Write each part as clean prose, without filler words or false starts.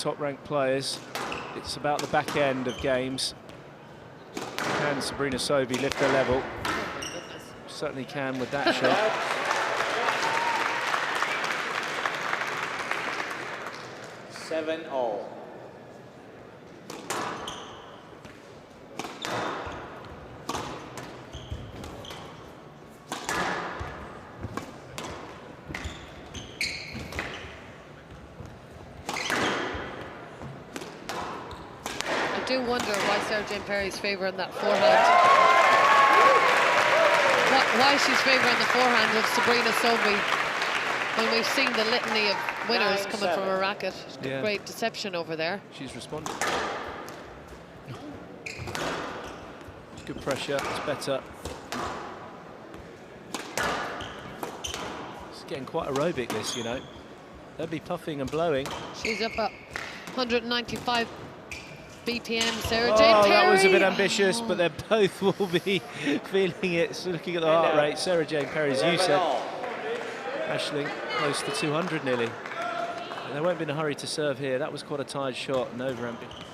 top-ranked players. It's about the back end of games. Can Sabrina Sobhy lift her level? Certainly can with that shot. Seven all. I do wonder why Serge Perry's favouring that forehand. Why she's favouring the forehand of Sabrina Sobhy when we've seen the litany of winners coming from a racket. Yeah. Great deception over there. She's responded. Good pressure, it's better. It's getting quite aerobic, this, you know. They'll be puffing and blowing. She's up at 195 BPM, Sarah Jane Perry. That was a bit ambitious, but they both will be feeling it, looking at the heart rate. Sarah Jane Perry, as you said, Ashling, close to 200 nearly. And they won't be in a hurry to serve here. That was quite a tired shot and over-ambitious.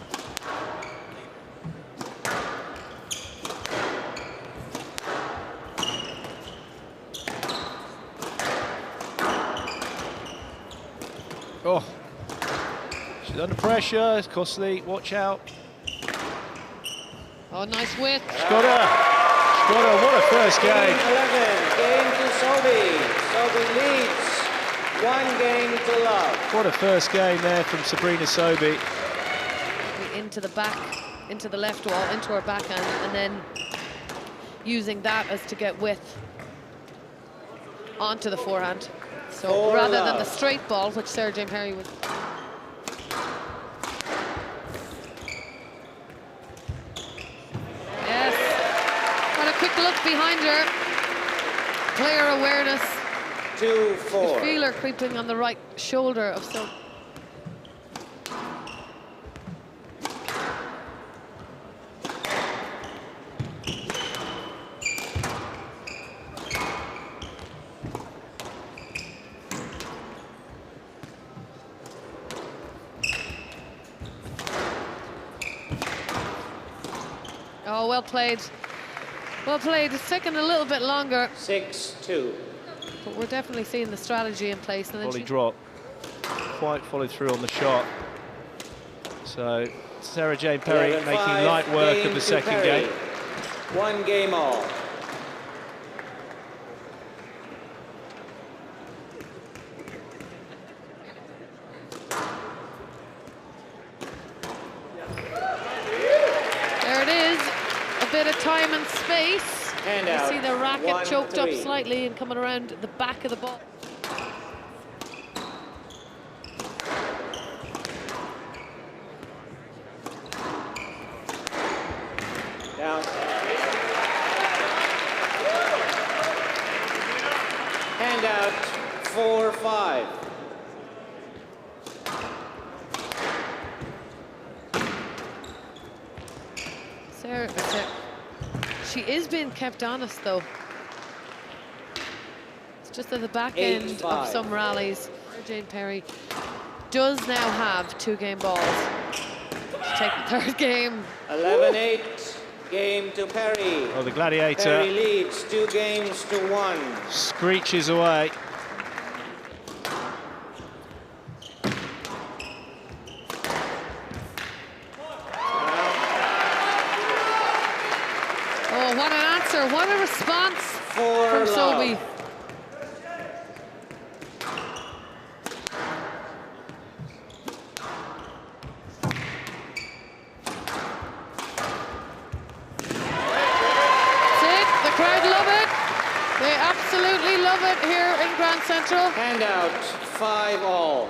Oh, she's under pressure, it's costly, watch out. Oh, nice width. She's got her, what a first game. Game to Sobhy. Sobhy leads, 1 game to love. What a first game there from Sabrina Sobhy. Into the back, into the left wall, into her backhand, and then using that as to get width onto the forehand. So rather than the straight ball, which Sarah Jane Perry would. Yes. Got a quick look behind her. Player awareness. 2-4. You feel her creeping on the right shoulder of so. Oh, well played. Well played. It's taken a little bit longer. 6-2. But we're definitely seeing the strategy in place. And then Volley drop. Quite followed through on the shot. So Sarah Jane Perry making light work of the second game. 1 game all. there it is. A bit of time and space. You see the racket choked up slightly and coming around the back of the ball. Down. Hand out, 4-5. Sarah, she is being kept honest, though. It's just at the back end of some rallies. Jane Perry does now have 2 game balls to take the third game. 11-8, game to Perry. Oh, the Gladiator. Perry leads 2 games to 1. Screeches away. Oh, what an answer, what a response from Sobhy. Absolutely love it here in Grand Central. Hand out, 5 all.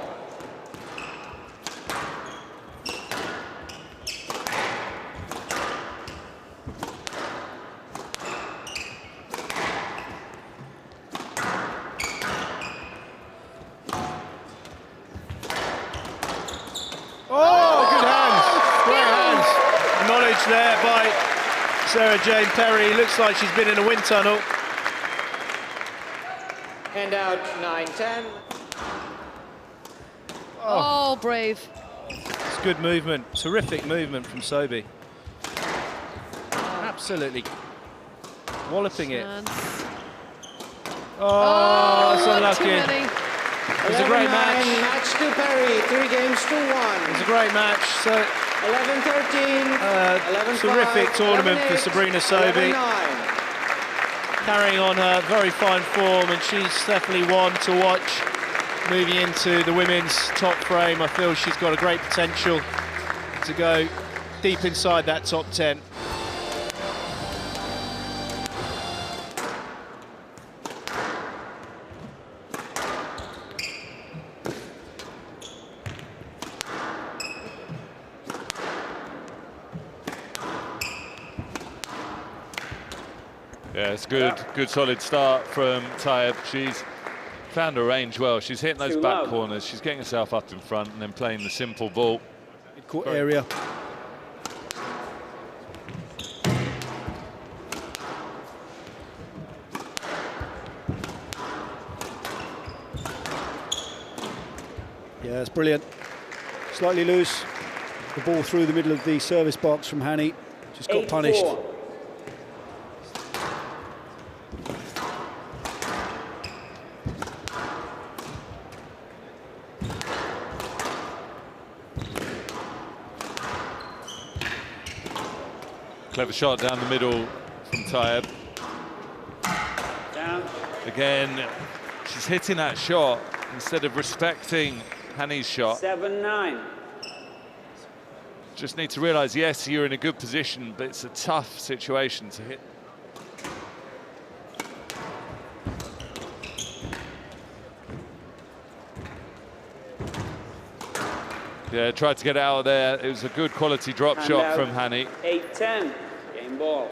Oh, good hands. Great hands. Knowledge there by Sarah Jane Perry. Looks like she's been in a wind tunnel. Hand out, 9-10. Oh, brave. It's good movement, terrific movement from Sobhy. Absolutely walloping it. Oh, that's unlucky. It was a great match. Match to Perry, 3 games to 1. It was a great match. So 11-13, 11-5, terrific tournament for Sabrina Sobhy. Carrying on her very fine form, and she's definitely one to watch moving into the women's top frame. I feel she's got a great potential to go deep inside that top 10. Yeah, it's good solid start from Tayeb. She's found her range well. She's hitting those back corners. She's getting herself up in front and then playing the simple ball. Mid-court area. Yeah, that's brilliant. Slightly loose. The ball through the middle of the service box from Hany. Just got punished. Clever shot down the middle from Tayeb. Down. Again, she's hitting that shot instead of respecting Hany's shot. 7-9. Just need to realise, yes, you're in a good position, but it's a tough situation to hit. Yeah, tried to get it out of there. It was a good quality drop shot from Hany. 8-10, game ball.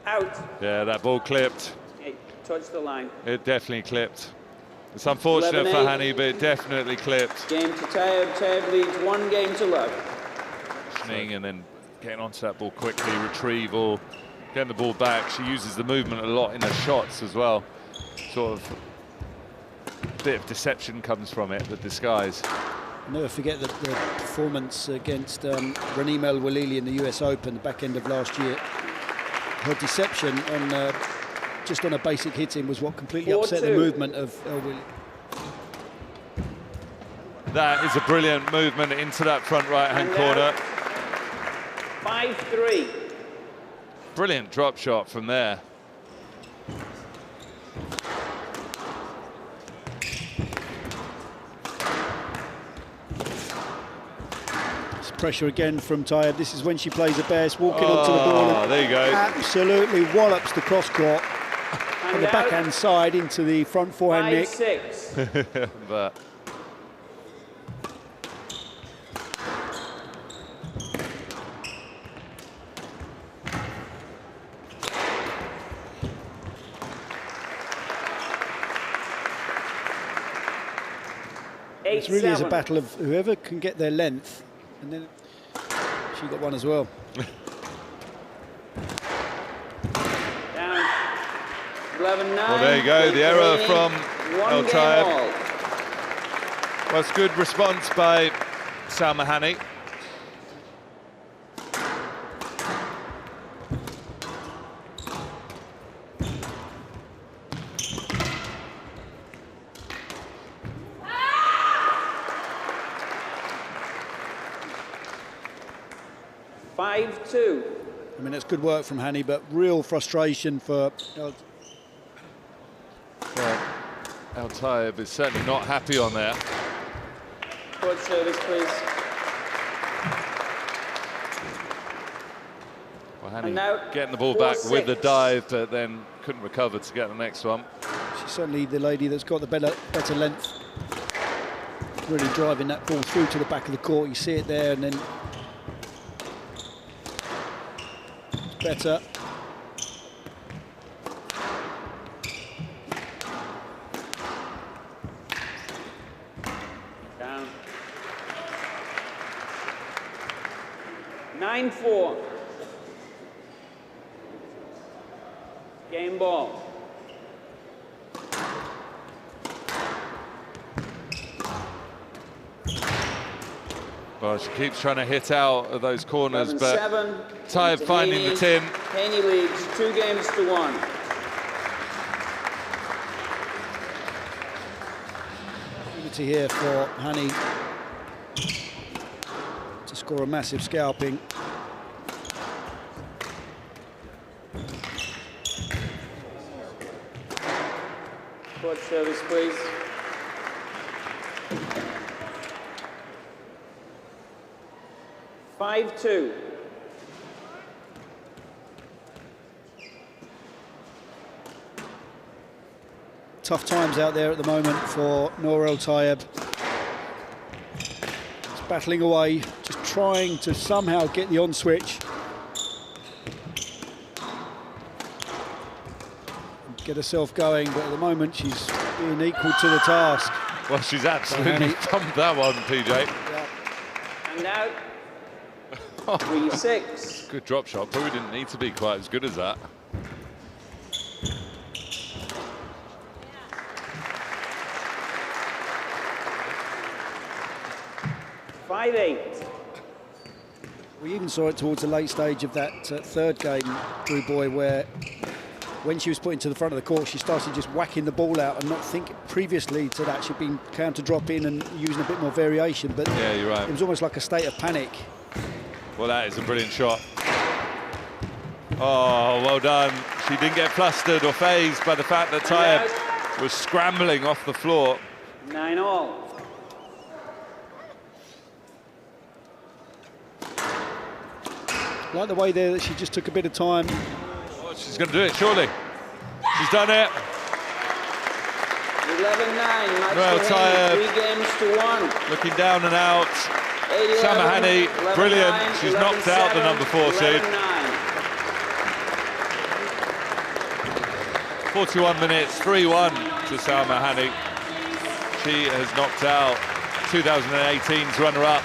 Out. Yeah, that ball clipped. It touched the line. It definitely clipped. It's unfortunate for Hany, but it definitely clipped. Game to Tayeb. Tayeb leads 1 game to love. And then getting onto that ball quickly, retrieval, getting the ball back. She uses the movement a lot in her shots as well. Sort of a bit of deception comes from it, the disguise. Never forget the performance against Raneem Welily in the US Open, the back end of last year. Her deception on just on a basic hitting was what completely upset the movement of Welily. That is a brilliant movement into that front right-hand corner. 5-3. Brilliant drop shot from there. It's pressure again from Tayeb. This is when she plays her best, walking onto the ball. There you go. Absolutely wallops the cross court on the backhand side into the front forehand nick. 5-6. But it really is a battle of whoever can get their length, and then she got one as well. Down. 11-9. well, there you go, the error from Tayeb. Well, it's good response by Salma Hany. I mean, it's good work from Hany, but real frustration for... Well, Tayeb is certainly not happy on there. Court service, please. Well, Hany getting the ball back with the dive, but then couldn't recover to get the next one. She's certainly the lady that's got the better length. Really driving that ball through to the back of the court. You see it there, and then better. Down. 9-4. Game ball. Well, she keeps trying to hit out of those corners, but 7-7. Tayeb finding the tin. Hany leads 2-1. Opportunity here for Hany to score a massive scalping. Court service, please. Five-2. Tough times out there at the moment for Nour Tayeb. Just battling away, just trying to somehow get the on switch. Get herself going, but at the moment she's being equal to the task. Well, she's absolutely thumped that one, PJ. Yeah. And out. 3-6. Good drop shot. Probably didn't need to be quite as good as that. We even saw it towards the late stage of that third game, Drew Boy, where when she was put into the front of the court, she started just whacking the ball out and not thinking previously to that she'd been counter drop in and using a bit more variation. But yeah, you're right. It was almost like a state of panic. Well, that is a brilliant shot. Oh, well done. She didn't get flustered or phased by the fact that Tayeb was scrambling off the floor. 9-all. Like the way there that she just took a bit of time. Oh, she's going to do it, surely. She's done it. 11-9. Well, Tayeb 3-1. looking down and out. Salma Hany, brilliant. She's knocked out the number 4 seed. 41 minutes, 3-1 to Salma Hany. She has knocked out 2018's runner-up.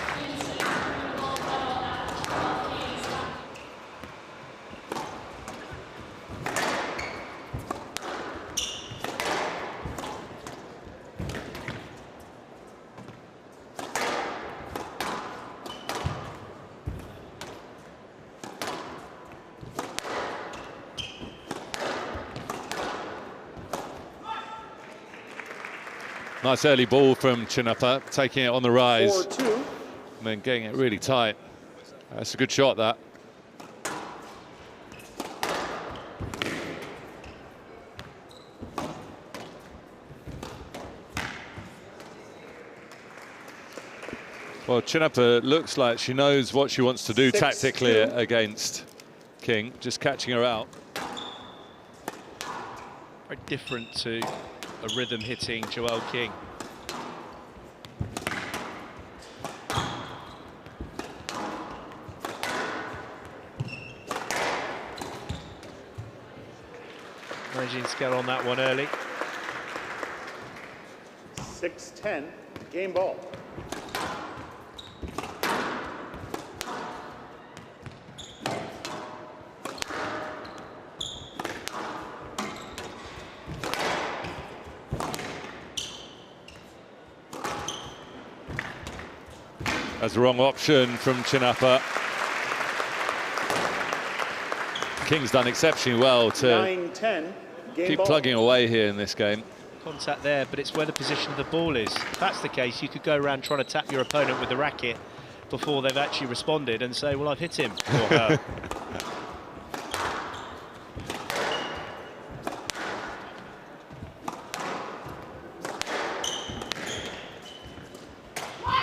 Nice early ball from Chinappa, taking it on the rise. 4-2. And then getting it really tight. That's a good shot, that. Well, Chinappa looks like she knows what she wants to do tactically against King, just catching her out. Very different to a rhythm hitting Joelle King. Managing to get on that one early. 6-10, game ball. That's the wrong option from Chinappa. King's done exceptionally well to 9-10, game keep ball. plugging away here in this game. Contact there, but it's where the position of the ball is. If that's the case, you could go around trying to tap your opponent with the racket before they've actually responded and say, well, I've hit him or her.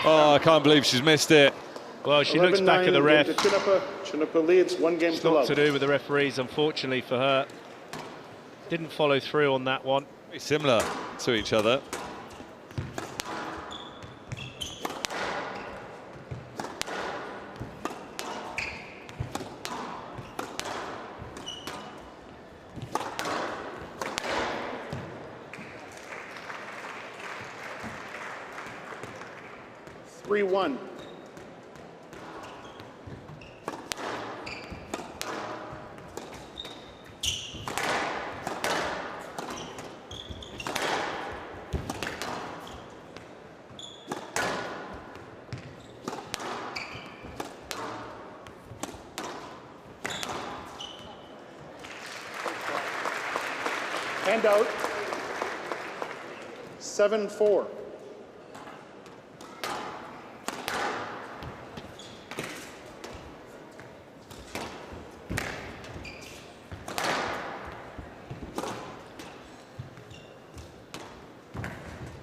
Oh, I can't believe she's missed it. Well, she looks back at the ref. Chinappa leads 1 game It's to not love. to do with the referees, unfortunately for her. Didn't follow through on that one. Very similar to each other. And out. 7-4.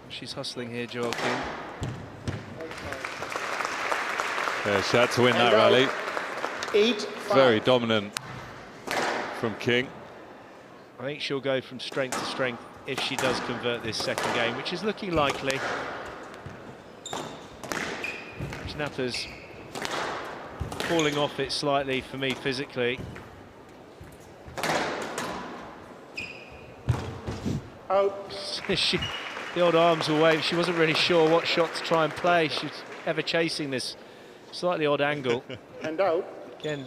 She's hustling here, Joelle King. Yeah, she had to win that And out. rally. 8-5. Very dominant from King. I think she'll go from strength to strength if she does convert this second game, which is looking likely. Chinappa's falling off it slightly for me physically. Out. The old arms were waving. She wasn't really sure what shot to try and play. She's ever chasing this slightly odd angle. And out. Again,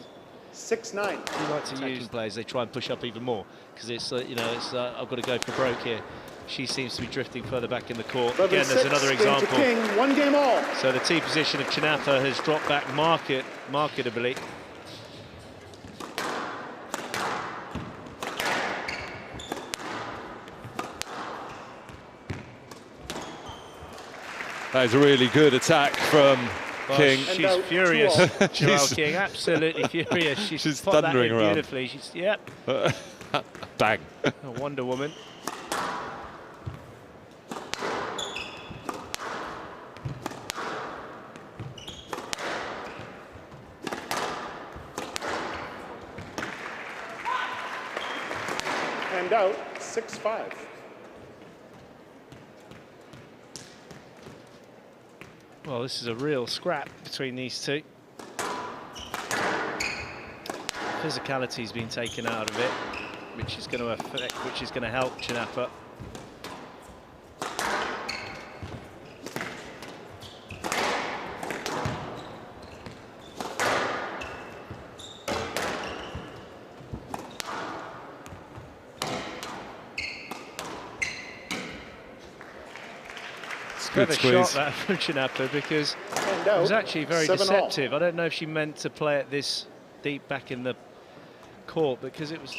6-9. you like to use players, they try and push up even more because it's, you know, it's I've got to go for broke here. She seems to be drifting further back in the court. Again, there's another example. King, 1 game all. So the tee position of Chinappa has dropped back marketably. That is a really good attack from King. She's furious, Joelle King, absolutely furious. She's popped that thundering in around. beautifully. She's, yep, Bang. a Wonder Woman. And out. 6-5. Well, this is a real scrap between these two. Physicality's been taken out of it, which is going to help Chinappa. Clever shot that from Chinappa because it was actually very deceptive. I don't know if she meant to play it this deep back in the court because it was.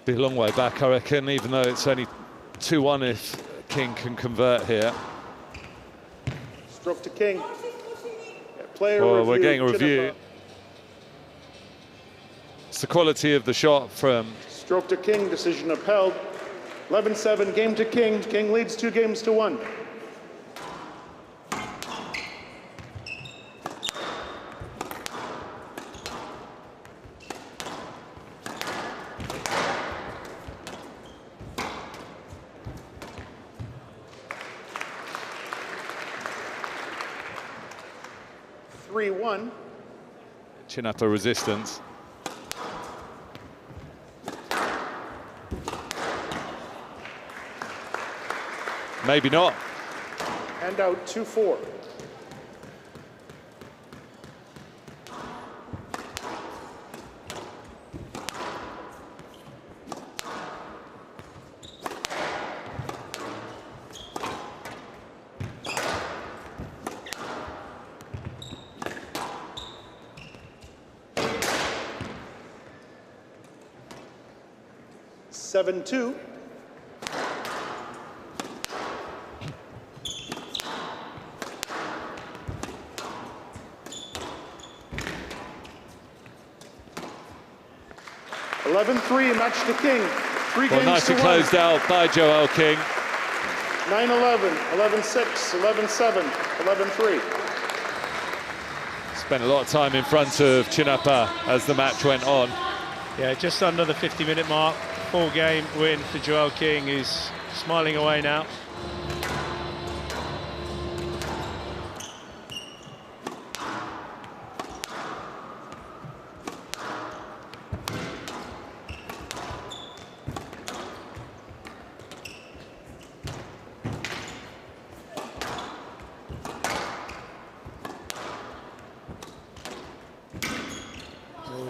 Be a long way back, I reckon, even though it's only 2-1 if King can convert here. Stroke to King. Player Oh, review, we're getting a Chinappa. review. It's the quality of the shot from... Stroke to King, decision upheld. 11-7, game to King. King leads 2 games to 1. Chinappa resistance. Maybe not. And out 2-4. Two. Match to King. 3 games Nicely to closed 1. out by Joelle King. 9-11, 11-6, 11-7, 11-3. Spent a lot of time in front of Chinappa as the match went on. Yeah, just under the 50-minute mark. 4-game win for Joelle King, who's smiling away now.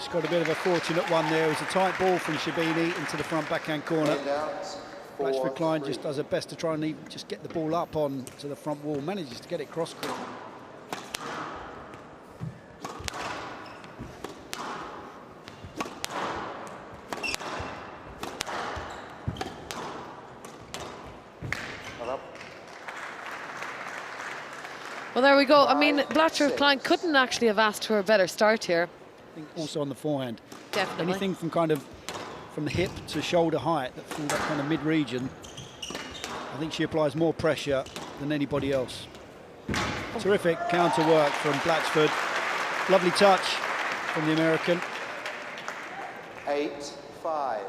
Well, she got a bit of a fortunate one there. It was a tight ball from Sherbini into the front backhand corner. Clyne just does her best to try and even just get the ball up on to the front wall. Manages to get it cross court. Well, there we go. I mean, Clyne couldn't actually have asked for a better start here. I think also on the forehand. Definitely. Anything from kind of from the hip to shoulder height, from that kind of mid-region, I think she applies more pressure than anybody else. Terrific counter work from Blatchford. Lovely touch from the American. 8-5.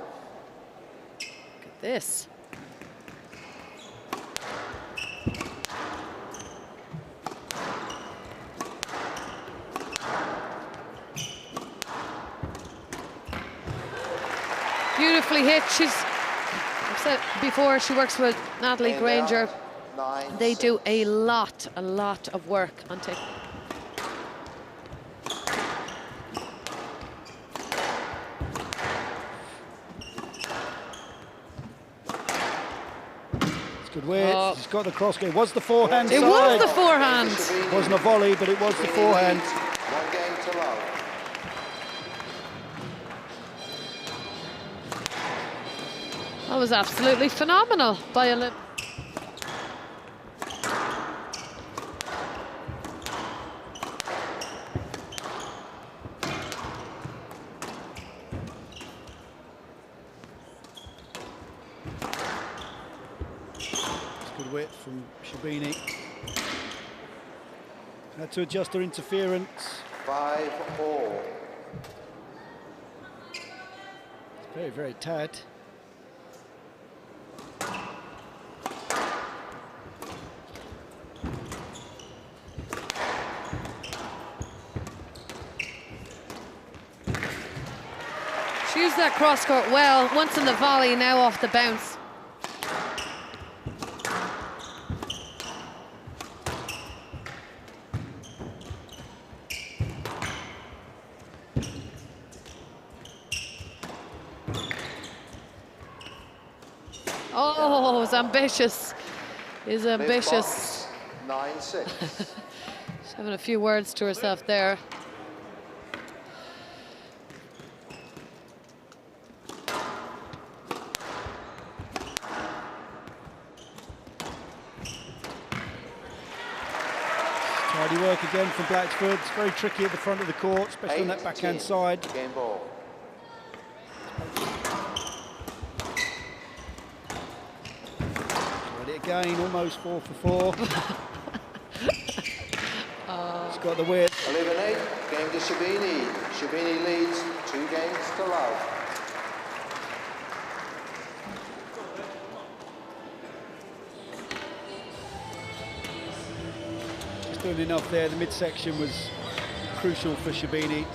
Look at this. Beautifully hit. I've said before, she works with Natalie Granger. They do a lot of work on taking. It's good weight. She's got the cross game. It was the forehand. It was the forehand. It wasn't a volley, but it was the forehand. 1 game to love. That was absolutely phenomenal by Olivia. Good width from Sherbini. Had to adjust her interference. 5-4. It's very tad. She used that cross court well, once in the volley, now off the bounce. Oh, it's ambitious. Is ambitious. 9-6. She's having a few words to herself there. Tidy work again from Blatchford. It's very tricky at the front of the court, especially on that backhand side. Game ball. Tried it again, almost 4 for 4. She's got the width. 11-8. Game to Sherbini. Sherbini leads 2 games to love. Doing enough there. The midsection was crucial for Sherbini.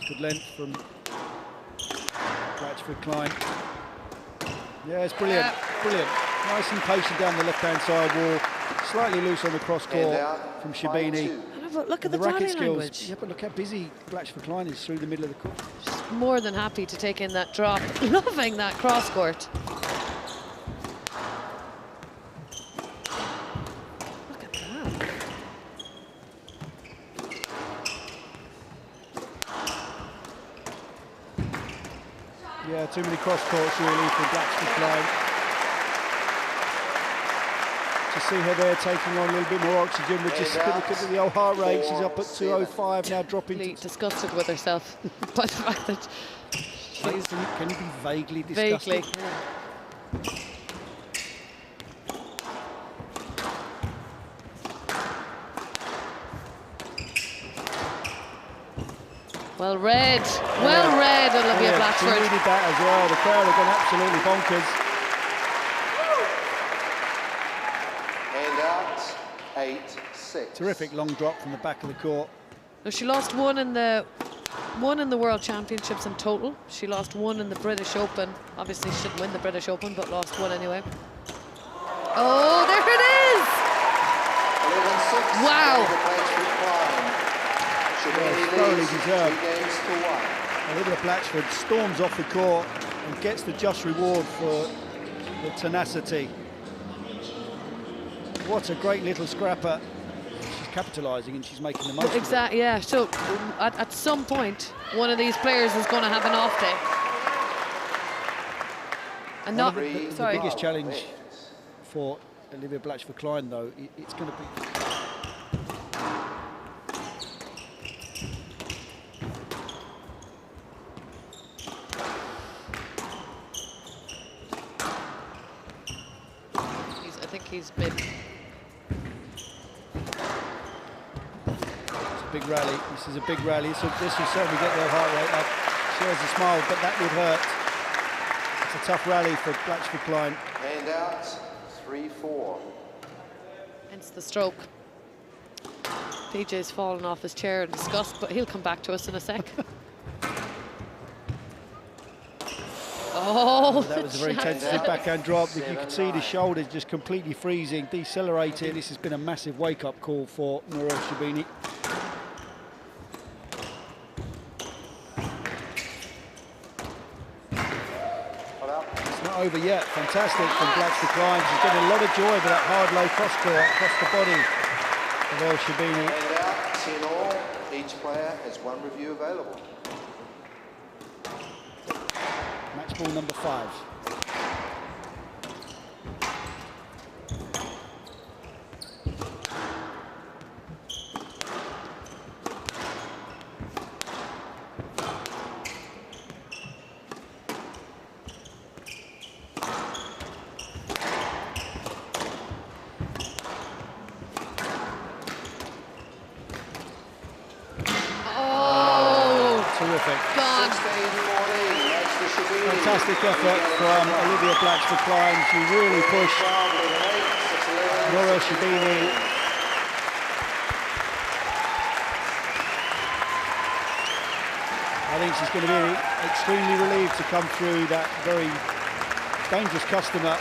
Good length from Clyne. Yeah, it's brilliant. Brilliant. Nice and patient down the left-hand side wall. Slightly loose on the cross court from Sherbini. But look at the racket body skills. language. Yeah, but look how busy Clyne is through the middle of the court. She's more than happy to take in that drop. Loving that cross court. Look at that. Yeah, too many cross courts really for Clyne. To see her there taking on a little bit more oxygen, with just look at the old heart rate. She's up at 205 now, dropping to disgusted with herself by the fact that she's can you be vaguely disgusted? vaguely. Well read, Olivia Blatchford. She needed that as well. The crowd have gone absolutely bonkers. 8-6. Terrific long drop from the back of the court. No, she lost one in the World Championships in total. She lost one in the British Open. Obviously, she didn't win the British Open, but lost one anyway. Oh, there it is! 11-6. Wow. Sherbini thoroughly leads deserved. 2 games to 1. Olivia Blatchford storms off the court and gets the just reward for the tenacity. What a great little scrapper. She's capitalising and she's making the most of it. Exactly, yeah. So at some point, one of these players is going to have an off day. And not, The sorry. biggest challenge for Olivia Blatchford Clyne, though, it's going to be. I think he's been. Big rally. This is a big rally. So this will certainly get their heart rate up. She has a smile, but that would hurt. It's a tough rally for Blatchford Clyne. Hand out, 3-4. Hence the stroke. PJ's fallen off his chair in disgust, but he'll come back to us in a sec. Oh, That was a very tentative backhand drop. You could see the shoulders just completely freezing, decelerating. This has been a massive wake-up call for Nour Sherbini. It's not over yet. Fantastic from Blatchford Clyne. She's getting a lot of joy with that hard low cross court across the body of El Sherbini. Hand out, 10 all. Each player has 1 review available. Match ball number 5. Fantastic effort from Olivia Blatchford Clyne. She really pushed Nour Sherbini. I think she's going to be extremely relieved to come through that very dangerous customer.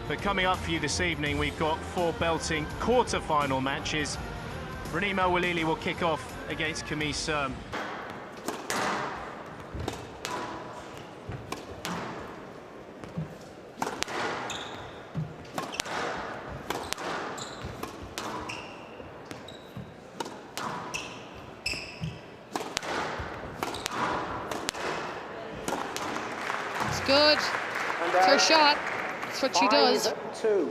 But coming up for you this evening, we've got 4 belting quarter-final matches. Raneem Welily will kick off against Camille Serme. It's good. It's her shot. That's what she does. 5-2.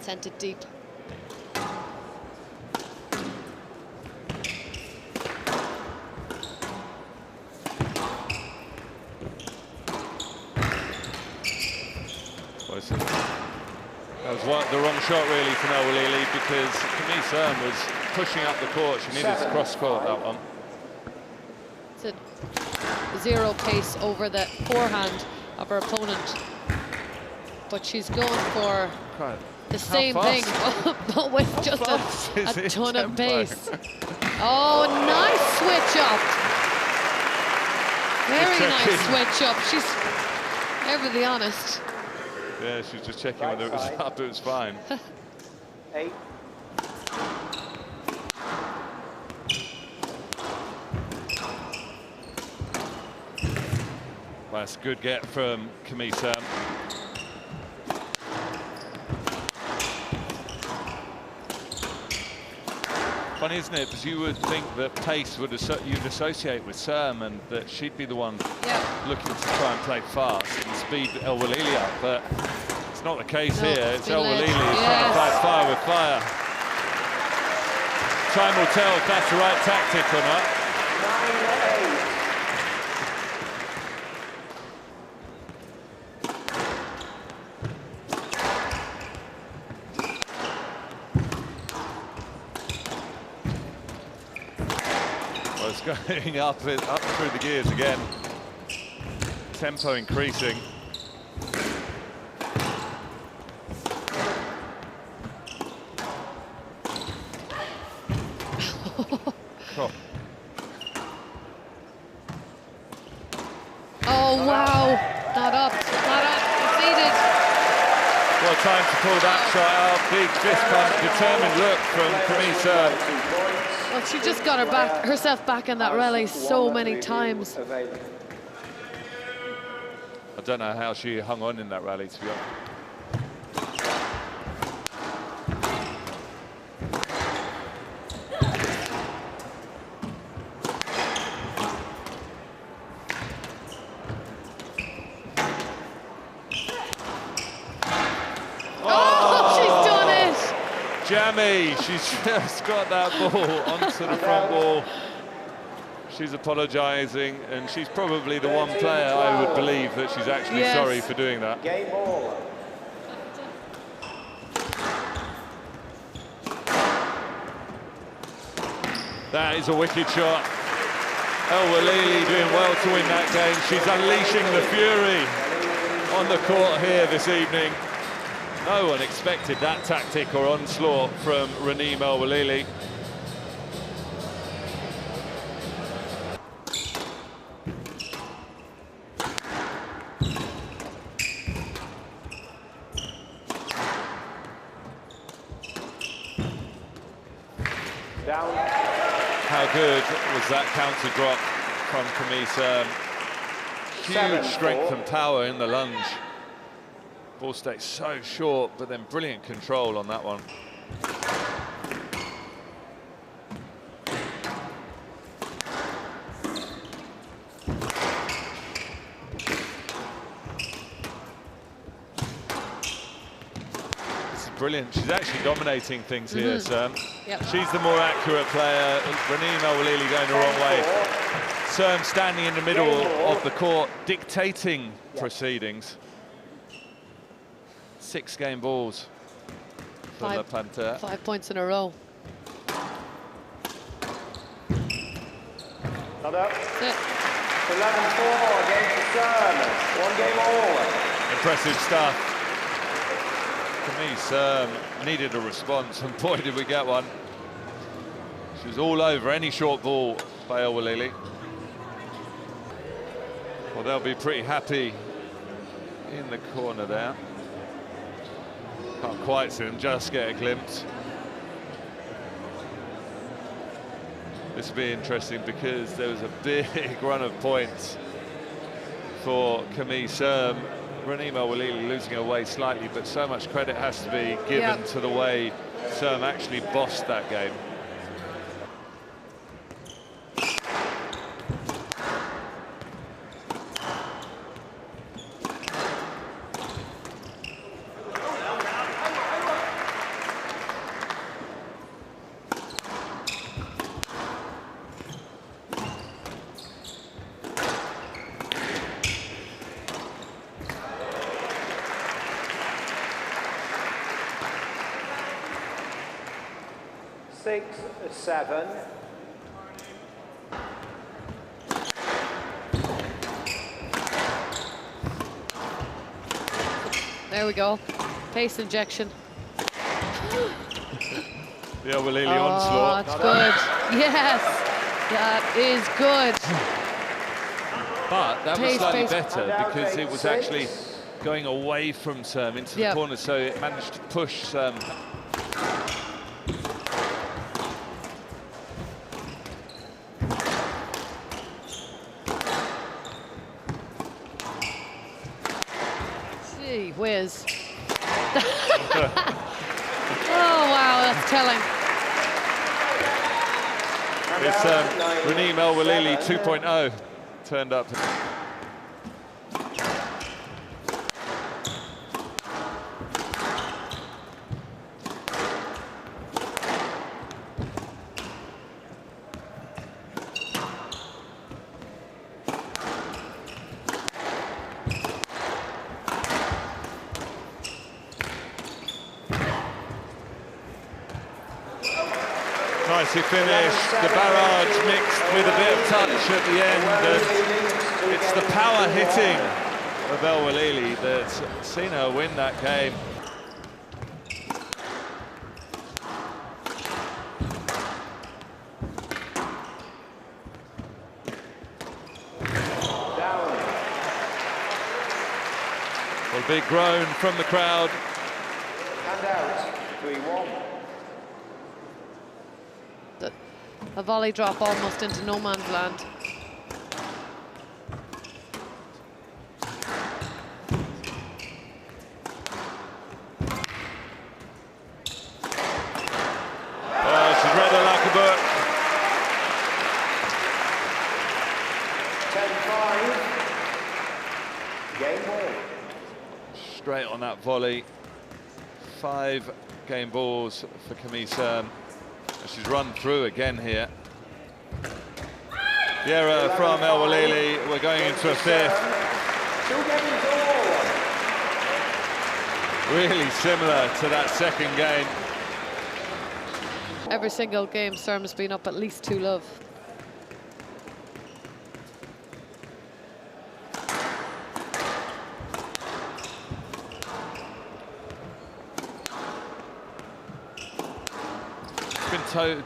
Sent it deep. That was the wrong shot really for Welily because Camille Serme was pushing up the court. She needed to cross court that one. It's a 0 pace over the forehand of her opponent, but she's going for the same thing, but with just a ton of pace. Oh, nice switch up. Very nice switch up. She's ever the honest. Yeah, she was just checking whether it was up, it was fine. 8. That's a good get from Camille Serme. Funny, isn't it? Because you would think that pace would you'd associate with Serme and that she'd be the one looking to try and play fast and speed Welily up, but it's not the case here. It's Welily who's trying to fight fire with fire. Time will tell if that's the right tactic or not. 9-8. Going up through the gears again. Tempo increasing. trying to pull that shot out. Big fist pump, determined look from Camille Serme. Well, she just got herself back in that rally so many times. I don't know how she hung on in that rally, to be honest. Jammy, she's just got that ball onto the front wall. She's apologising, and she's probably the one player I would believe that she's actually sorry for doing that. Game ball. That is a wicked shot. Welily doing well to win that game. She's unleashing the fury on the court here this evening. No one expected that tactic or onslaught from Raneem Welily. Down. How good was that counter drop from Camille Serme? Huge strength and power in the lunge. Ball stays so short, but then brilliant control on that one. This is brilliant. She's actually dominating things here, Serme. Yep. She's the more accurate player. Raneem Welily going the wrong way. Serme standing in the middle of the court, dictating proceedings. 6 game balls for the Panther. 5 points in a row. Not up. That's it. 11-4 against Serme. 1 game all. Impressive stuff. Camille Serme needed a response, and boy did we get one. She was all over any short ball by Welily. Well, they'll be pretty happy in the corner there. Can't quite see them, just get a glimpse. This will be interesting because there was a big run of points for Camille Serme. Raneem Welily losing away slightly, but so much credit has to be given to the way Serme actually bossed that game. Seven. There we go. Pace injection. The Welily onslaught. That's good. Yes, that is good. But that was slightly Pace. better because it was actually going away from Serme into the corner, so it managed to push Serme. Gee whiz. Oh, wow, that's telling. It's Raneem Welily 2.0 turned up. Nicely finished, the barrage mixed with a bit of touch at the end, and it's the power hitting of Welily that's seen her win that game. Well, a big groan from the crowd And out, 3-1. A volley drop almost into no man's land. Oh, she's read her like a book. 10-5. Game ball. Straight on that volley. 5 game balls for Camille Serme. She's run through again here. The error from Welily. We're going into a 5th. 2 games all. Really similar to that second game. Every single game, Serme's been up at least 2 love.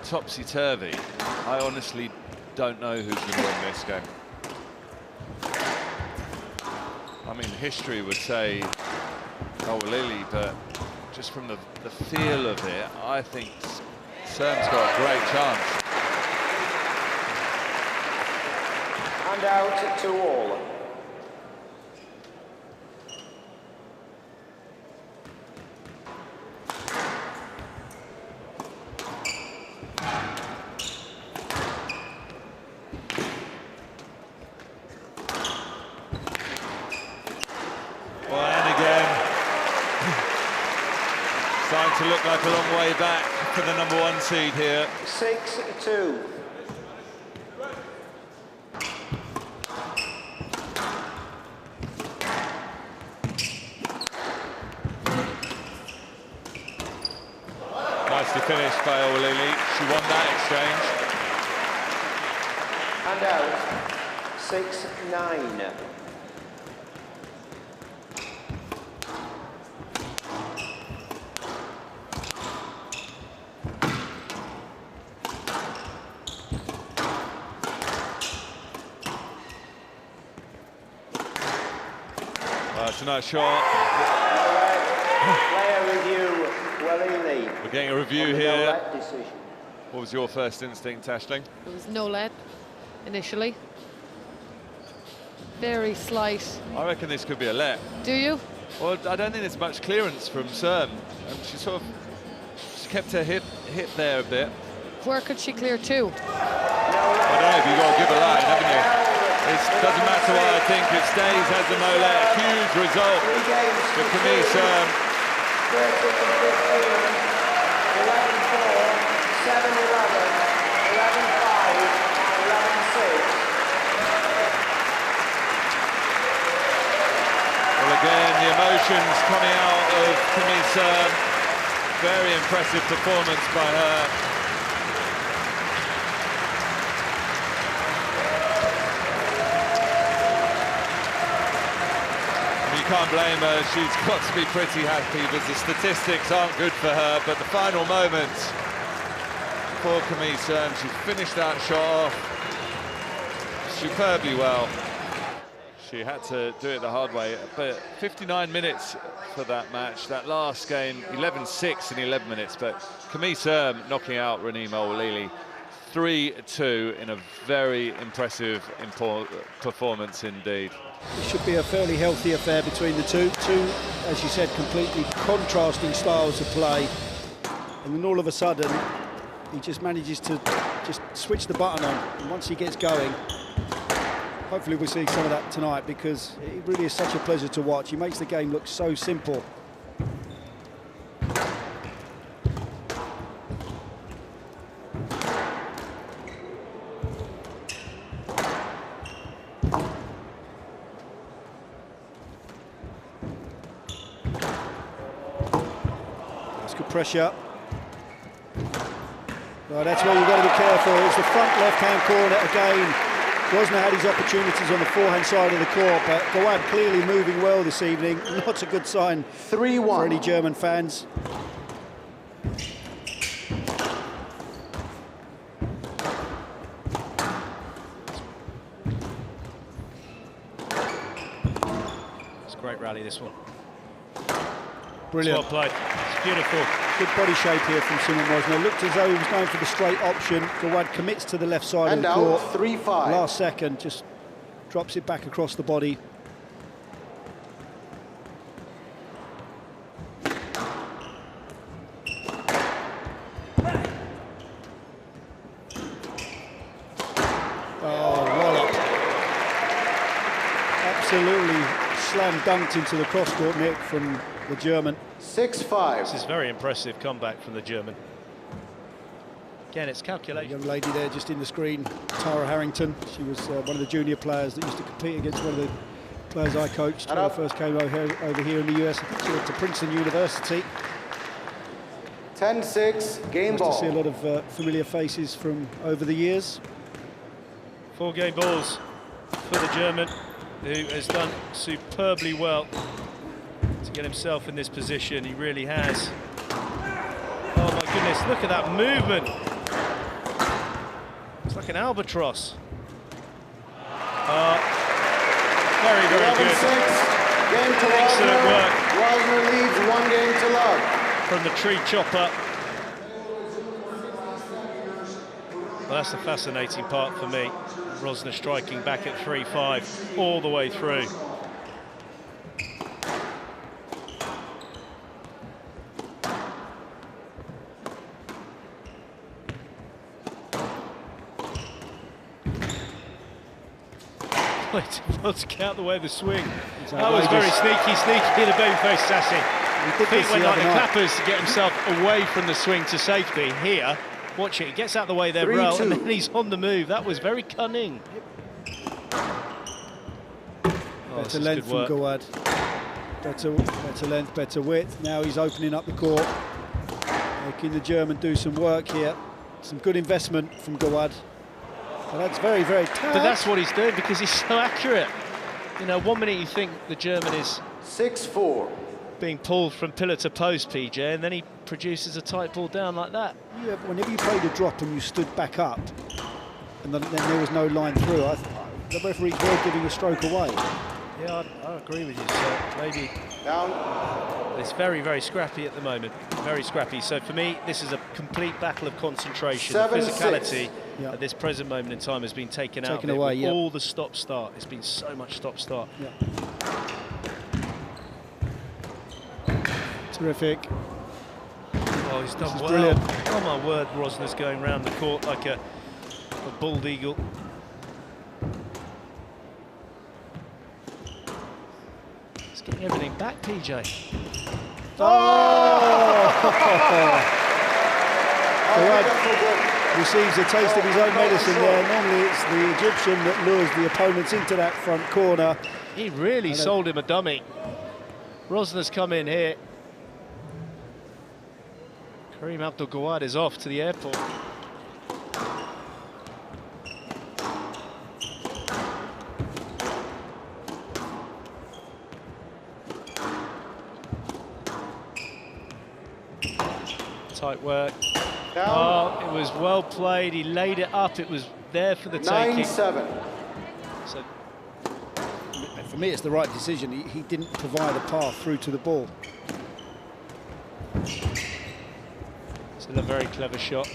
Topsy-turvy. I honestly don't know who's going to win this game. I mean, history would say Welily, but just from the feel of it, I think Serme's got a great chance. And out, 2-all. To look like a long way back for the #1 seed here. 6-2. Nicely finished by Welily. She won that exchange. And out, 6-9. That's a nice shot. Player review, Welily. We're getting a review here. What was your first instinct, Aisling? It was no lead initially. Very slight. I reckon this could be a let. Do you? Well, I don't think there's much clearance from Serme. And she sort of kept her hip there a bit. Where could she clear to? I don't know if you've got to give a line, haven't you? It doesn't matter what I think, it stays as a no let. Huge result for Camille Serme. 11-4, 7-11, 11-5, 11-6. Well, again, the emotions coming out of Camille Serme. Very impressive performance by her. Can't blame her, she's got to be pretty happy because the statistics aren't good for her, but the final moments for Camille Serme, she finished that shot off superbly well. She had to do it the hard way, but 59 minutes for that match. That last game, 11-6 in 11 minutes, but Camille Serme knocking out Raneem Welily 3-2 in a very impressive performance indeed. It should be a fairly healthy affair between the two. Two, as you said, completely contrasting styles of play. And then all of a sudden, he just manages to just switch the button on. And once he gets going, hopefully we'll see some of that tonight, because it really is such a pleasure to watch. He makes the game look so simple. Pressure. Well, that's where you've got to be careful. It's the front left-hand corner again. Rosner had his opportunities on the forehand side of the court, but Gawad clearly moving well this evening. Not a good sign 3-1 for any German fans. It's a great rally, this one. Brilliant. Well played. Beautiful. Good body shape here from Simon Rosner. Looked as though he was going for the straight option. Gawad commits to the left side of the court. 3-5. Last second, just drops it back across the body. Oh, wallop. Absolutely slam dunked into the cross-court nick from the German. 6-5. This is very impressive comeback from the German. Again, it's calculation. Young lady there just in the screen, Tara Harrington. She was one of the junior players that used to compete against one of the players I coached when I first came over here in the US. I think she went to Princeton University. 10-6, game Nice ball. to see a lot of familiar faces from over the years. 4 game balls for the German, who has done superbly well to get himself in this position. He really has. Oh my goodness, look at that movement. It's like an albatross. Very, very 11-6, good. game to Excellent Rosner. work. Rosner leads 1 game to love. From the tree chopper. Well, that's the fascinating part for me. Rosner striking back at 3-5 all the way through. Well, to get out the way of the swing. That was very sneaky in a babyface assassin. Feet went like the clappers to get himself away from the swing to safety. Here, watch it, he gets out the way there, Rel, and then he's on the move. That was very cunning. Better length from Gawad. Better length, better width. Now he's opening up the court, making the German do some work here. Some good investment from Gawad. Well, that's very, very tight. But that's what he's doing because he's so accurate. You know, 1 minute you think the German is 6-4. being pulled from pillar to post, PJ, and then he produces a tight ball down like that. Yeah, whenever you played a drop and you stood back up, and then there was no line through, the referees were giving a stroke away. Yeah, I agree with you. So maybe Down. it's very, very scrappy at the moment. Very scrappy. So for me, this is a complete battle of concentration. The 7-6. physicality Yeah. at this present moment in time has been taken out. Taken of it away, with yeah. all the stop-start. It's been so much stop-start. Yeah. Terrific. Oh, he's done is well. brilliant. Oh my word, Rosner's going round the court like a bald eagle. He's getting everything back, PJ. Gawad receives a taste of his own medicine there. Normally it's the Egyptian that lures the opponents into that front corner. He really sold him a dummy. Rosner's come in here. Karim Abdel Gawad is off to the airport. Tight work. Down. Oh, it was well played. He laid it up. It was there for the taking. 9-7. So For me, it's the right decision. He didn't provide a path through to the ball. still a very clever shot.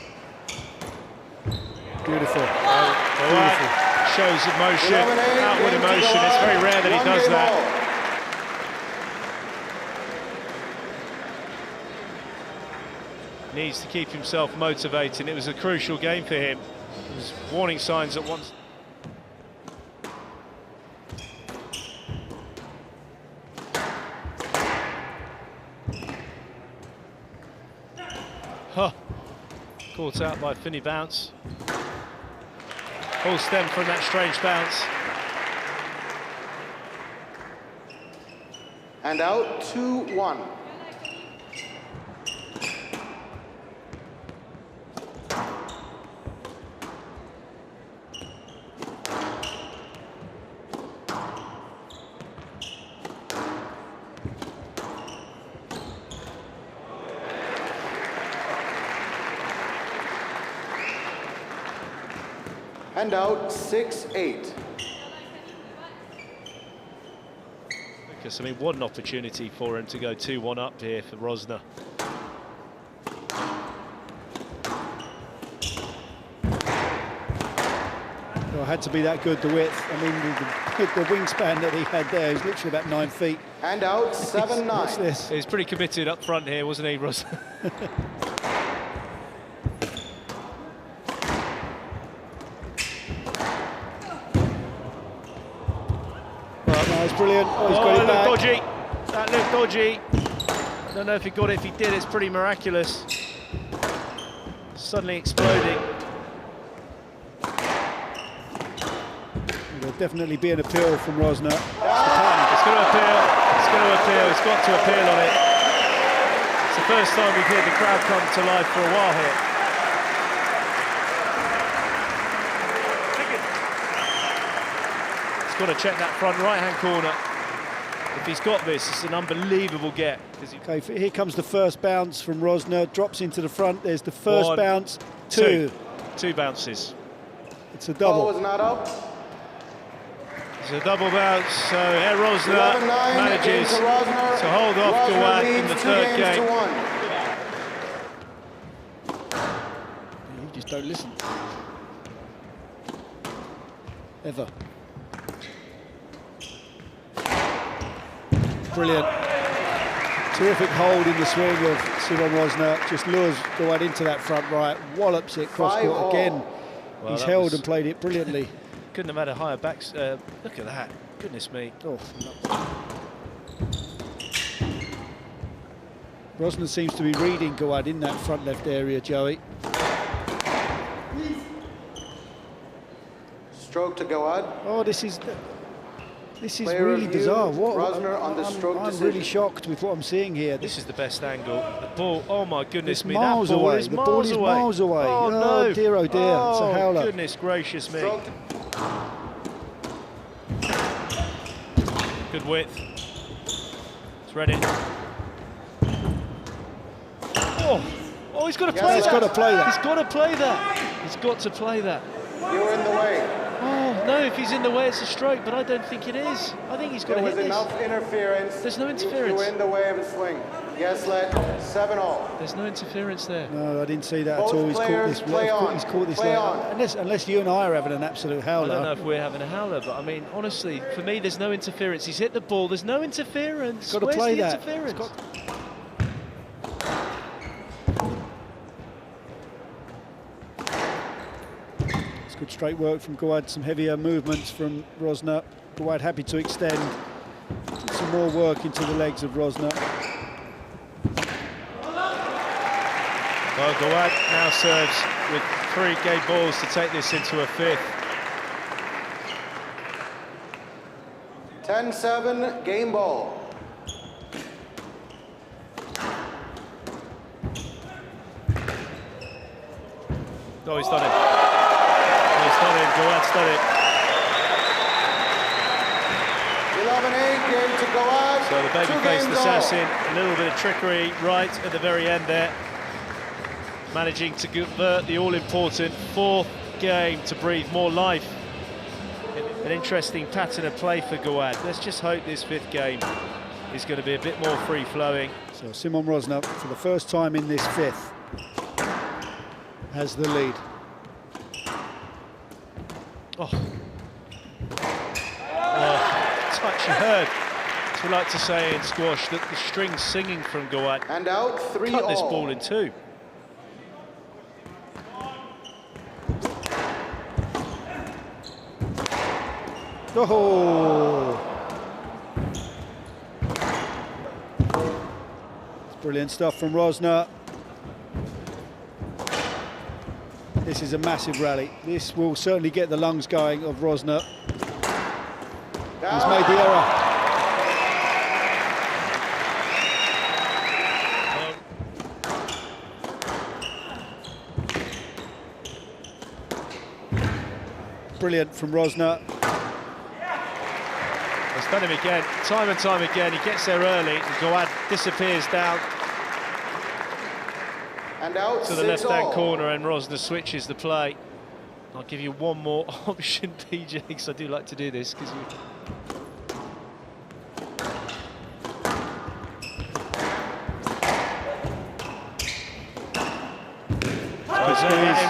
Beautiful. Beautiful. Shows emotion, outward emotion. It's very rare that he does that. Needs to keep himself motivated. It was a crucial game for him. There was warning signs at once. Huh. Caught out by Finney bounce. All stemmed from that strange bounce. And out 2-1. And out 6-8. Because, I mean, what an opportunity for him to go 2-1 up here for Rosner. Well, had to be that good, the width. I mean, the wingspan that he had there is literally about 9 feet. And out 7-9. What's this? He was pretty committed up front here, wasn't he, Ross? It's brilliant. Oh, he's got it back. Dodgy. That looked dodgy. I don't know if he got it. If he did, it's pretty miraculous. Suddenly exploding. There'll definitely be an appeal from Rosner. It's going to appeal. It's going to appeal. It's got to appeal on it. It's the first time we've heard the crowd come to life for a while here. He's got to check that front right-hand corner. If he's got this, it's an unbelievable get. Okay, here comes the first bounce from Rosner. Drops into the front. There's the first bounce. Two bounces. It's a double. Ball was not up. It's a double bounce, so Rosner manages to hold off Gawad in the third game. You just don't listen. Ever. Brilliant. Terrific hold in the swing of Simon Rosner. Just lures Gawad into that front right, wallops it cross court again. Well, he's held and played it brilliantly. Couldn't have had a higher back. Look at that. Goodness me. Oh. Rosner seems to be reading Gawad in that front left area, Joey. Stroke to Gawad. Oh, this is Player really review, bizarre. What? Rosner on the stroke I'm decision. really shocked with what I'm seeing here. This is the best angle. The ball, oh my goodness It's me, miles that ball away. is The miles ball is away. miles away. Oh, Oh, no. dear, oh dear. It's a howler. Goodness gracious me. Stroke. Good width. It's ready. Oh, he's got to play that. He's got to play that. He's got to play that. He's got to play that. You're in the way. Oh, no, if he's in the way, it's a stroke, but I don't think it is. I think he's got to There hit was this. enough interference. There's no interference. You were in the way of a swing. Yes, let 7-all. There's no interference there. No, I didn't see that Both at all. He's caught players this. play on. He's caught this. Play on. Unless you and I are having an absolute I howler. don't know if we're having a howler, but I mean, honestly, for me, there's no interference. He's hit the ball. There's no interference. Got to Where's play the that. interference? It's good straight work from Gawad. Some heavier movements from Rosner. Gawad happy to extend. Some more work into the legs of Rosner. Well, Gawad now serves with 3 game balls to take this into a 5th. 10-7, game ball. Oh, he's done it. He's done it. Gawad's done it. 11-8, game to Gawad. So the baby-faced assassin, a little bit of trickery right at the very end there. Managing to convert the all-important 4th game to breathe more life. An interesting pattern of play for Gawad. Let's just hope this 5th game is going to be a bit more free-flowing. So Simon Rosner, for the first time in this 5th, has the lead. Oh, touch, you heard. As we like to say in squash, that the strings singing from Gawad. And out 3-all. Cut this ball in 2. Oh! It's brilliant stuff from Rosner. This is a massive rally. This will certainly get the lungs going of Rosner. He's made the error. Brilliant from Rosner. He's done him again, time and time again. He gets there early, and Gawad disappears down And out to the 6-all. left-hand corner, and Rosner switches the play. I'll give you one more option, PJ, because I do like to do this. Because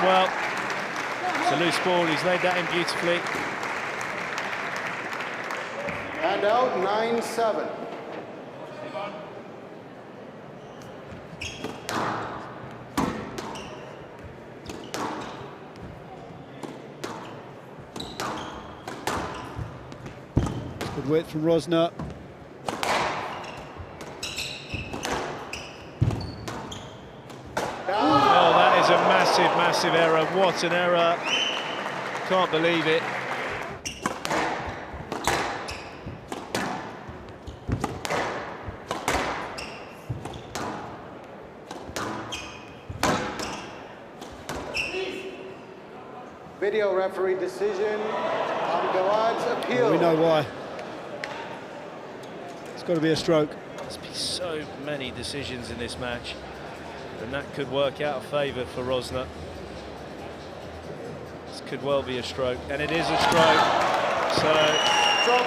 well. It's a loose ball, he's laid that in beautifully. And out 9-7. Good width from Rosner. Oh, that is a massive, massive error. What an error. Can't believe it. Video referee decision on Gawad's appeal. We know why. It's got to be a stroke. There's been so many decisions in this match, and that could work out of favour for Rosner. This could well be a stroke, and it is a stroke. So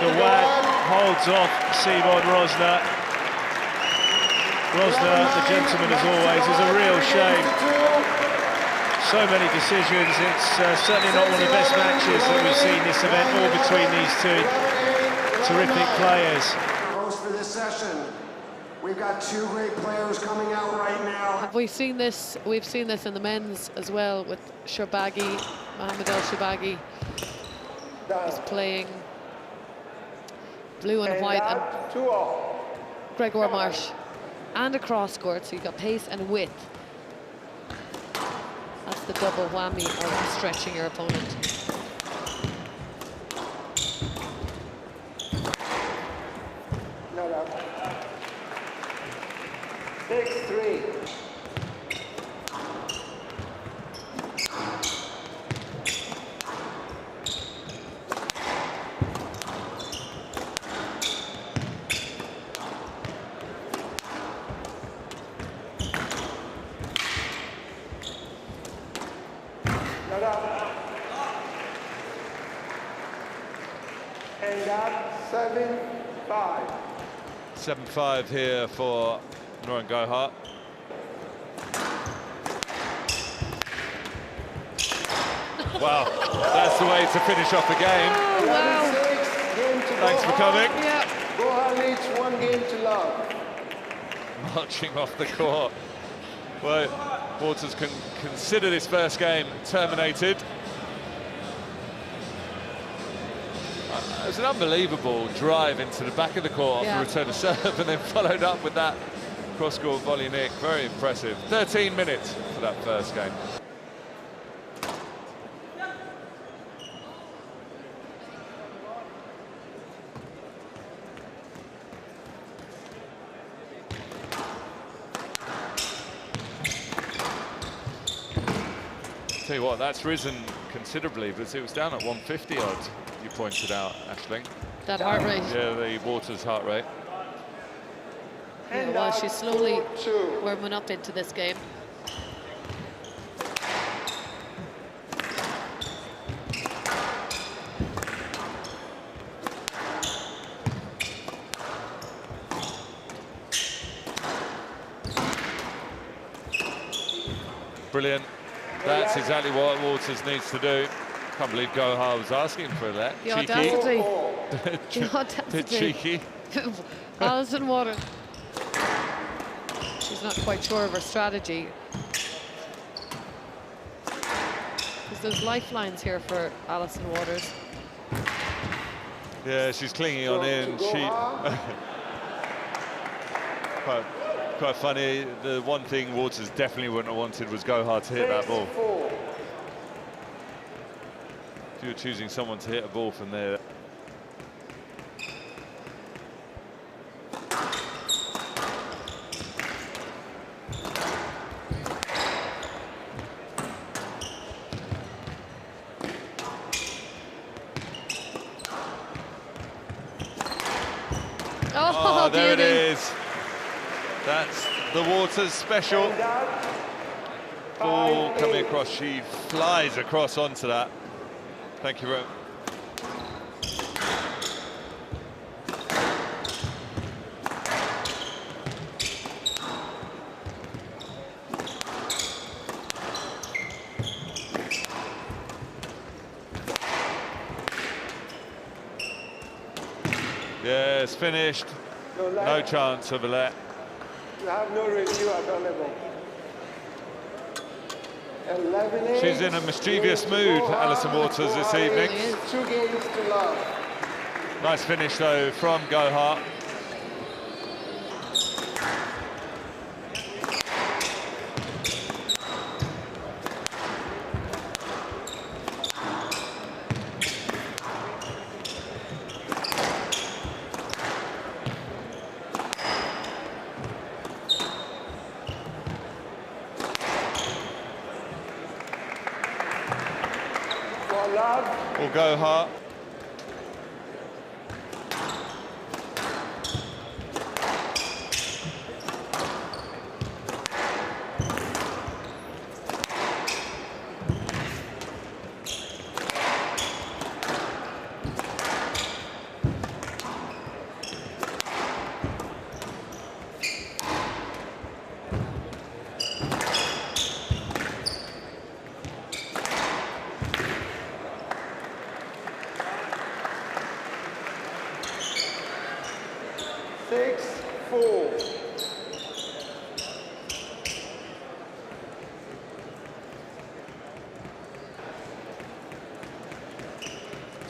Gawad holds off Simon Rosner. Rosner, the gentleman as always, is a real shame. So many decisions. It's certainly not one of the best matches that we've seen this event, all between these two terrific players. Host for this session. We've got two great players coming out right now. Have we seen this? We've seen this in the men's as well with Sherbini, Mohamed El Sherbini. He's playing blue and white, and Gregor Marsh, and a cross court, so you've got pace and width. That's the double whammy of stretching your opponent. No doubt. 6-3. No doubt. And that 7-5. 7-5 here for Nouran Gohar. Wow, that's the way to finish off the game. Oh, wow. Thanks for coming. Yeah. Gohar needs 1 game to love. Marching off the court. Well, Waters can consider this first game terminated. It was an unbelievable drive into the back of the court off the return of serve, and then followed up with that cross-court volley nick. Very impressive. 13 minutes for that first game. Tell you what, that's risen considerably, because it was down at 150 odd, you pointed out, Aisling. That heart rate. Yeah, the Waters heart rate. Yeah, well, she's slowly warming up into this game. Brilliant. That's exactly what Waters needs to do. Can't believe Gohar was asking for that. The Cheeky. audacity. The Bit audacity. cheeky. Alison Waters. She's not quite sure of her strategy. Because there's lifelines here for Alison Waters. Yeah, she's clinging on in. She quite funny. The one thing Waters definitely wouldn't have wanted was Gohar to hit that ball. If you were choosing someone to hit a ball from there. Oh, there it beauty. is. That's the Waters special. Ball coming across. She flies across onto that. Thank you, Ro. Yeah, it's finished. No chance of a let. You have no review available. 11-8. She's in a mischievous mood, Alison Waters, this evening. 2 games to love. Nice finish, though, from Gohar. Or Gohar.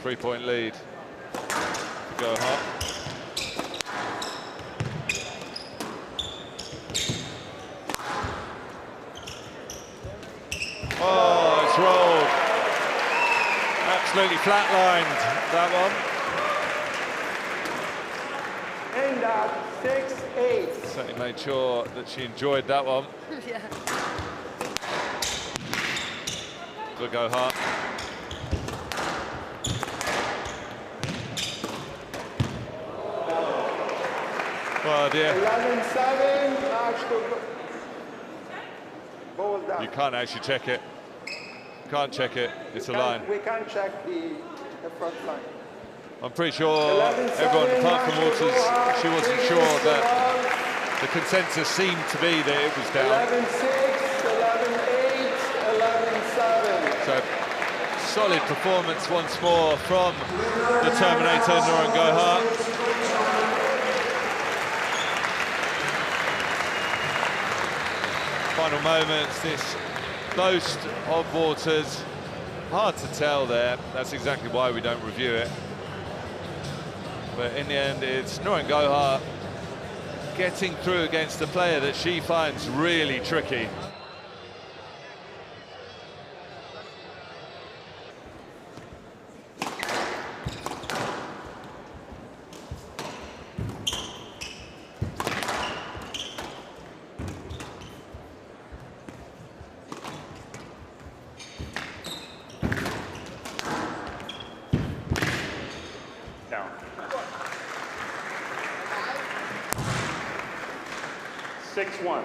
Three-point lead. Gohar. Oh, it's rolled. Absolutely flatlined, that one. And that 6-8. Certainly made sure that she enjoyed that one. Yeah. For Gohar. Oh dear. 11-7. You can't actually check it. Can't check it. It's a line. We can't check the front line. I'm pretty sure everyone, apart from Waters, she wasn't sure that the consensus seemed to be that it was down. 11-6, 11-8, 11-7. So, solid performance once more from the Terminator, Nouran Gohar. Final moments, this boast of Waters, hard to tell there. That's exactly why we don't review it. But in the end, it's Nouran Gohar getting through against a player that she finds really tricky. Down. 6-1.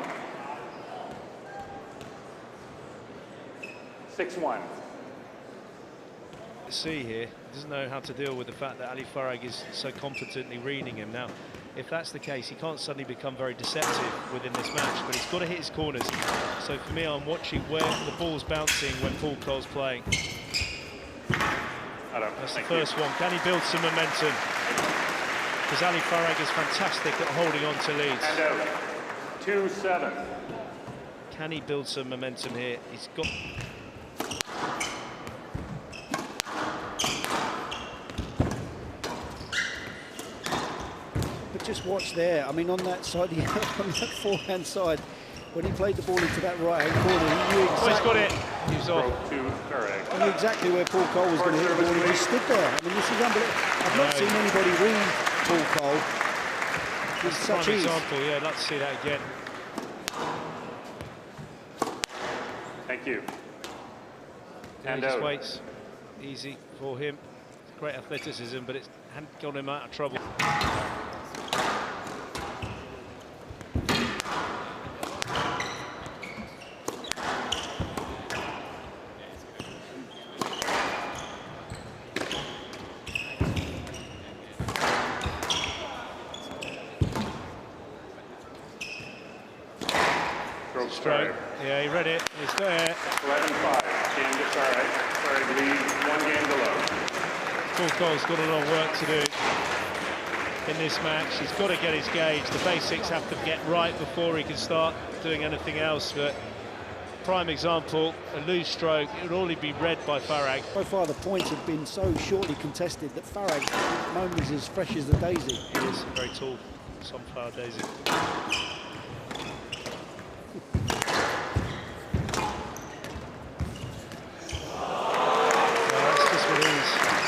6-1. See here, doesn't know how to deal with the fact that Ali Farag is so competently reading him. Now, if that's the case, he can't suddenly become very deceptive within this match, but he's got to hit his corners. So for me, I'm watching where the ball's bouncing when Coll's playing. That's the first one. Can he build some momentum? Because Ali Farag is fantastic at holding on to leads. And out. 2-7. Can he build some momentum here? He's got... But just watch there. I mean, on that side, on that forehand side, when he played the ball into that right-hand corner, he knew exactly... Oh, he's got it. He's off. To Farag. He knew exactly where Coll was going to hit the ball. He just stood there. I mean, this is unbelievable. I've not seen anybody read Coll with such ease. Example, yeah, I'd like to see that again. Thank you. Yeah, And he just out. waits. Easy for him. Great athleticism, but it hadn't got him out of trouble. Stroke. Yeah, he read it. It's there. 11-5. Game to Farag. Farag leads 1 game below. Coll's got a lot of work to do. in this match. He's got to get his gauge. The basics have to get right before he can start doing anything else. But prime example, a loose stroke, it would only be read by Farag. So far the points have been so shortly contested that Farag at the moment is as fresh as the daisy. He is very tall, sunflower daisy.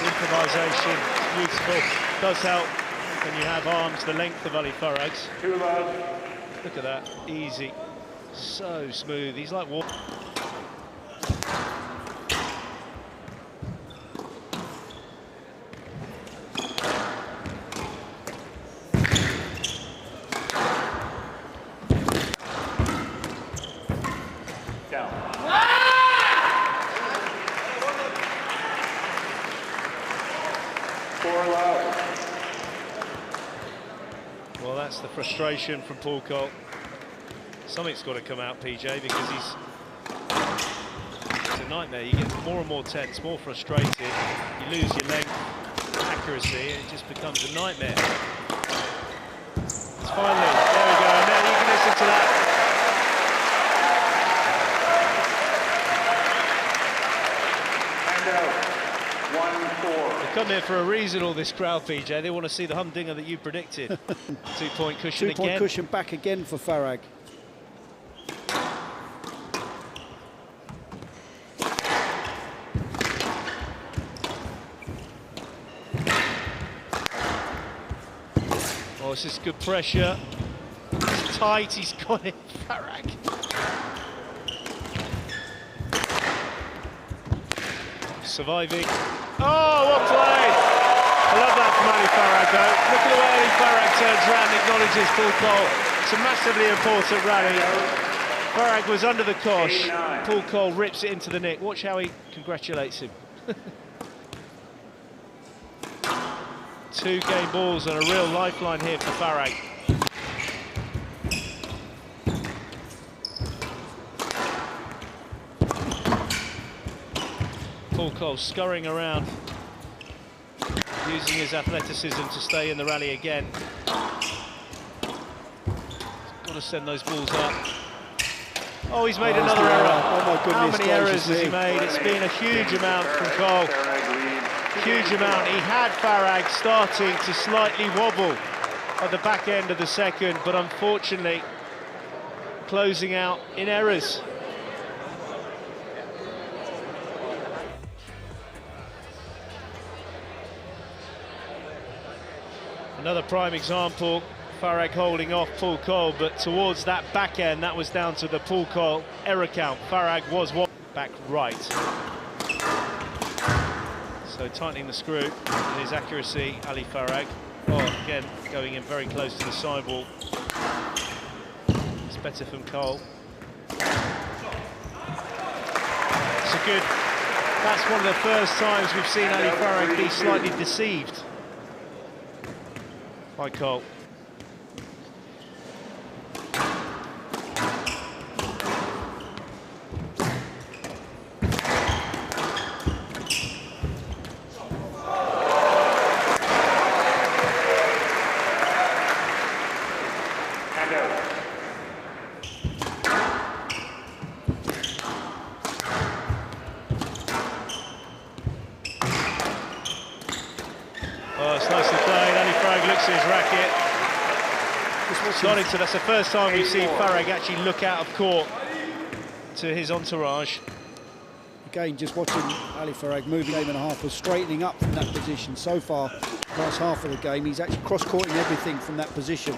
Improvisation, it's beautiful, does help when you have arms the length of Ali Farag's. Too low. Look at that, easy, so smooth, he's like water. Well, that's the frustration from Coll. Something's got to come out, PJ, because it's a nightmare. You get more and more tense, more frustrated. You lose your length, accuracy, and it just becomes a nightmare. It's finally, there we go, and now you can listen to that. They come here for a reason, all this crowd, PJ. They want to see the humdinger that you predicted. 2-point cushion again. 2-point cushion back again for Farag. Oh, this is good pressure. It's tight, he's got it, Farag. Surviving. Oh, what play! I love that from Ali Farag, though. Look at the way Ali Farag turns around and acknowledges Coll. It's a massively important rally. Farag was under the cosh. Coll rips it into the nick. Watch how he congratulates him. 2 game balls and a real lifeline here for Farag. Coll scurrying around, using his athleticism to stay in the rally again. Got to send those balls up. Oh, he's made another error. Oh my goodness. How many errors has he made? It's been a huge amount from Coll. Huge amount. He had Farag starting to slightly wobble at the back end of the second, but unfortunately closing out in errors. Another prime example, Farag holding off Coll, but towards that back end, that was down to the Coll error count. Farag was back right. So tightening the screw in his accuracy, Ali Farag. Oh, again, going in very close to the sidewall. It's better from Coll. It's a good, that's one of the first times we've seen Ali Farag be slightly deceived by Coll. Oh, it's nicely played. Ali Farag looks at his racket. That's the first time we've seen Farag actually look out of court to his entourage. Again, just watching Ali Farag moving game and a half, was straightening up from that position. So far, last half of the game, he's actually cross-courting everything from that position.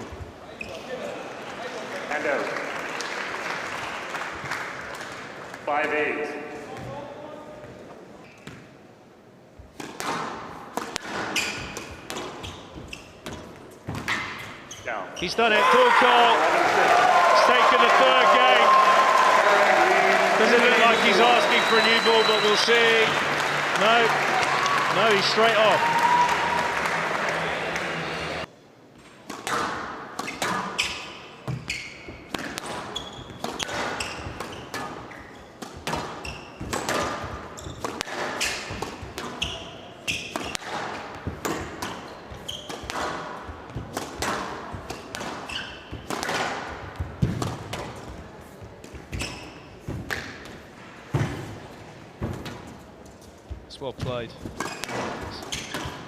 And out. 5-8. He's done it, Coll. He's taken the 3rd game. Doesn't look like he's asking for a new ball, but we'll see. No, he's straight off. It's well played.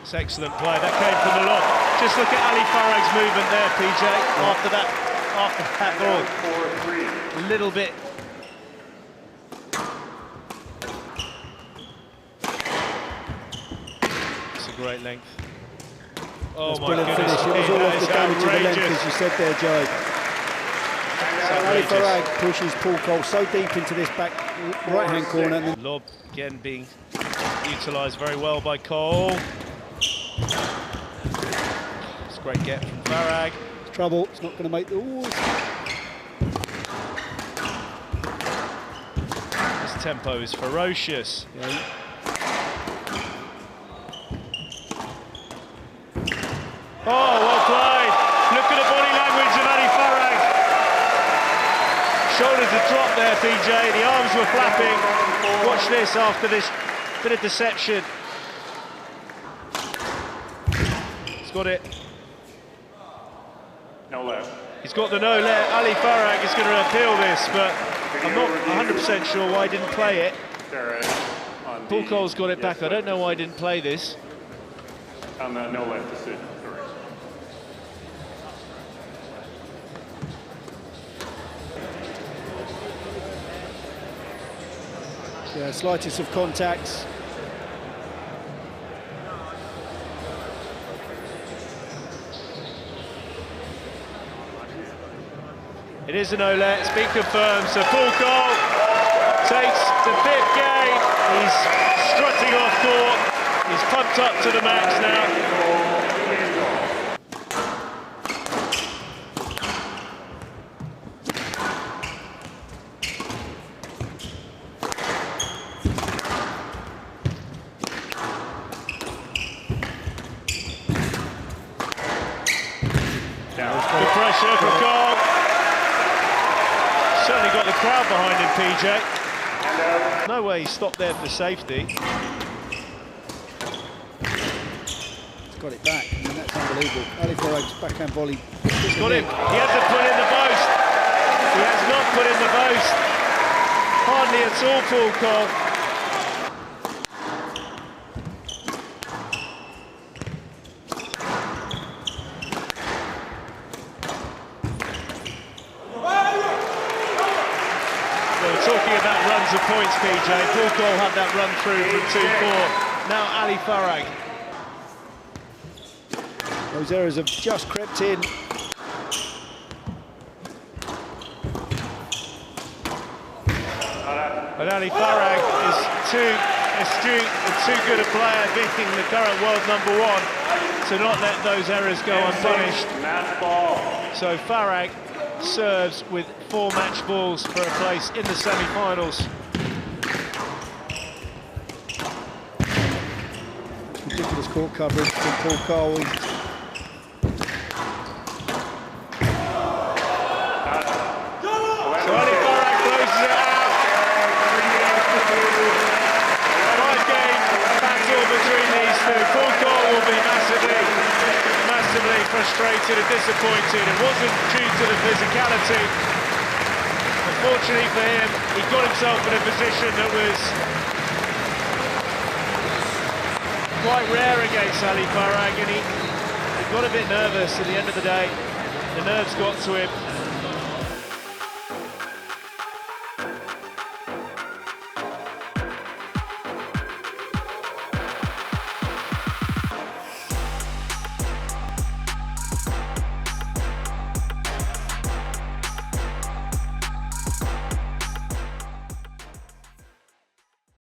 It's excellent play. That came from the lob. Just look at Ali Farag's movement there, PJ. After that ball, a little bit. It's a great length. Oh my brilliant goodness! finish. It was all off the damage of the length, as you said there, Joe. Ali Farag pushes Paul Coll so deep into this back right-hand corner. And then lob again being utilised very well by Coll. It's a great get from Farag. Trouble. It's not going to make the. Ooh. His tempo is ferocious. Yeah. Oh, well played. Look at the body language of Ali Farag. Shoulders had dropped there, PJ. The arms were flapping. Watch this after this bit of deception. He's got it. No left. He's got the no let. Ali Farag is going to appeal this, but I'm not 100% sure why he didn't play it. Paul Coll's got it back. I don't know why he didn't play this. On the no left decision. Yeah, slightest of contacts. It is a no-let, it's been confirmed, so Paul Coll takes the 5th game. He's strutting off court, he's pumped up to the max now. Good pressure from Coll. Certainly got the crowd behind him, PJ. No way he stopped there for safety. He's got it back. I mean, that's unbelievable. Ali Farag's backhand volley. He's got him. He has to put in the post. He has not put in the post. Hardly at all, Paul Coll. Talking about runs of points, PJ. Paul Coll had that run through from 2-4. Now Ali Farag. Those errors have just crept in. But Ali Farag is too astute and too good a player, being the current world #1, to not let those errors go unpunished. So Farag serves with 4 match balls for a place in the semi-finals. Ridiculous court coverage from Paul Coll. So Ali Farag closes it out. 5-game battle between these two. Paul Coll will be massively frustrated and disappointed. It wasn't due to the physicality. Unfortunately for him, he got himself in a position that was quite rare against Ali Farag, and he got a bit nervous at the end of the day. The nerves got to him,